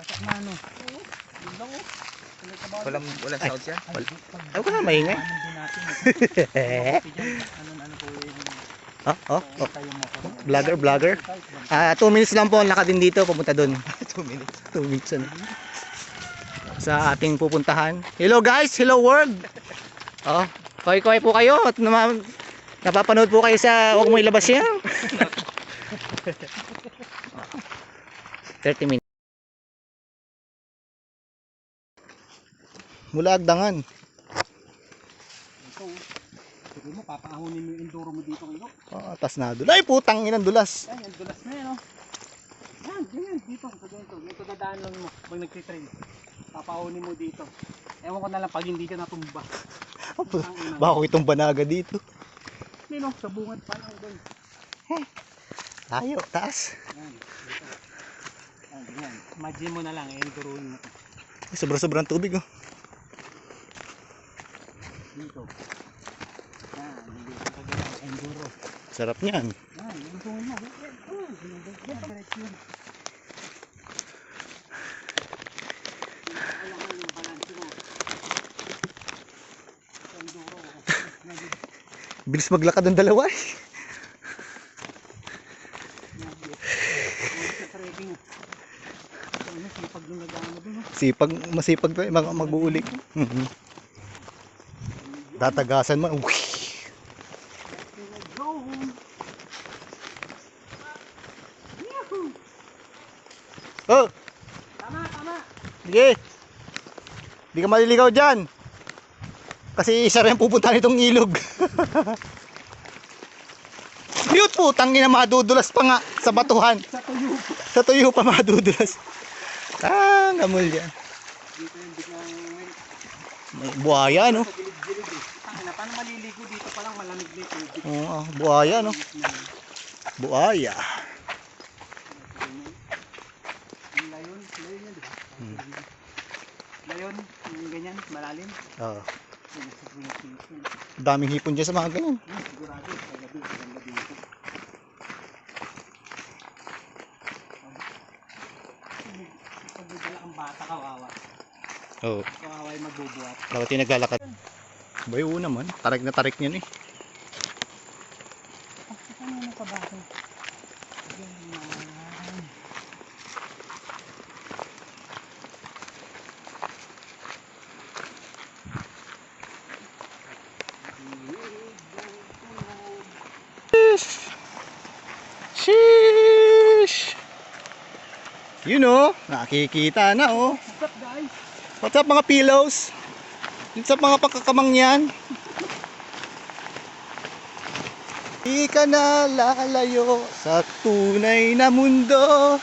Pasak na ano. Yun lang oh. Walang sounds yan? Ayaw ko na maingay. Ano po yung Oh. tayo mo. Vlogger. 2 minutes lang po ang lakad din dito, pumunta doon. 2 minutes. 2 minutes ano. Sa ating pupuntahan. Hello guys, hello world. Oh, koy po kayo at napapanood po kayo sa huwag mo ilabas yan. 30 minutes. Mula Agdangan. Ito, sige mo, papahahonin mo yung enduro mo dito ngayon. Tas na doon. Ay putang inang dulas. Yan, yung dulas na yan oh. Yan, ganyan, dito, sa ganito. Ganito dadaan lang mo, pag nagtitrain. Papahahonin mo dito. Ewan ko na lang pag hindi ka natumba. Baka ko itong banaga dito. Nino, sa bungad pa lang doon. Tayo, taas. Yan, dito. Yan, ganyan. Imagine mo na lang, enduroin mo. Sobrang tubig oh. Dito. Yan, dito ka ganyan, enduro. Sarap niyan. Yan, yung tungin mo. Yan, diretso yun. Kailangan yung balance mo. Sa enduro. Bilis maglakad ng dalawa eh. Sa trekking. Ano, sipag yung nag-ano dun. Masipag to eh, mag-uuli. Tatagasan mo. Go! Yahoo! Oh, Tama! sige. Hindi ka maliligaw dyan. Kasi isa rin pupunta nitong ilog. Mute po, tangina madudulas pa nga sa batuhan. Sa tuyo pa madudulas. Ngamul yan. Dito yung biglang May buhaya no. sa gilid-gilid eh. Tangina, paano maliligo dito pa lang malamig na ito. Oo, buhaya no. Buhaya. Yung layon yan diba? Layon, yung ganyan, malalim. Oo. Yung sa swing. Daming hipon dyan sa mga ganyan. Sigurado, sa gabi ito. Pag bigla ang bata, kawawa. Oo. Kawawa yung magbubuhat. Bakit yung naglalakad? Bayo naman. Tarik na tarik niyan eh. Ano yung kabato? Sheesh! You know, nakikita na oh. What's up guys? What's up mga pillows? What's up mga pagkakamang yan? Di ka na lalayo sa tunay na mundo.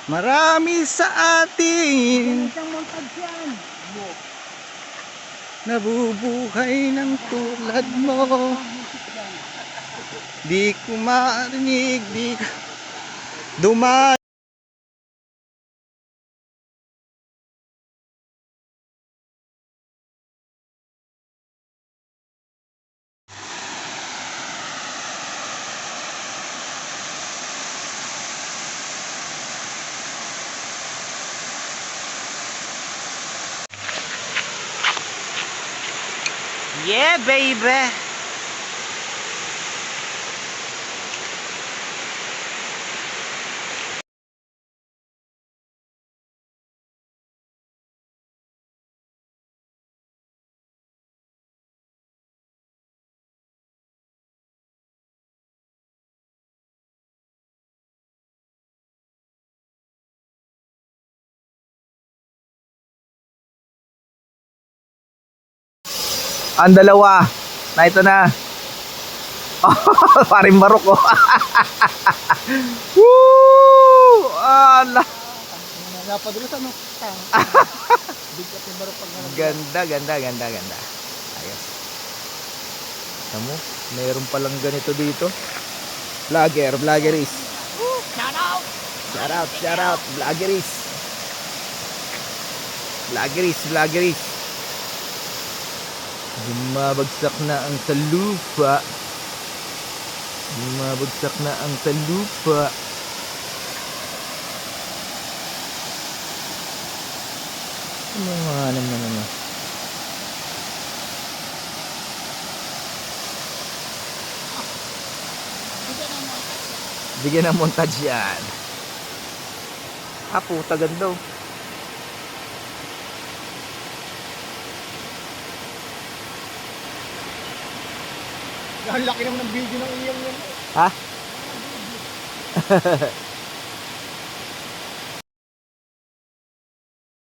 Marami sa atin Isang montage yan! nabubuhay ng tulad mo. Di ko marinig, di ka dumaan. Yeah, baby. Ang dalawa na ito na. Paring barok oh. Woo! Ala. Napadulas ano? Bigat yung barok pag Ganda. Ayos. Alam mo, mayroon palang ganito dito. Vloggeries. Shout out, vloggeries. Bumabagsak na ang talupa. Ano nga naman ano? Bigyan ng montage yan. Ah, puta ganda oh. Ang laki naman ng video ng iyong yan. Ha?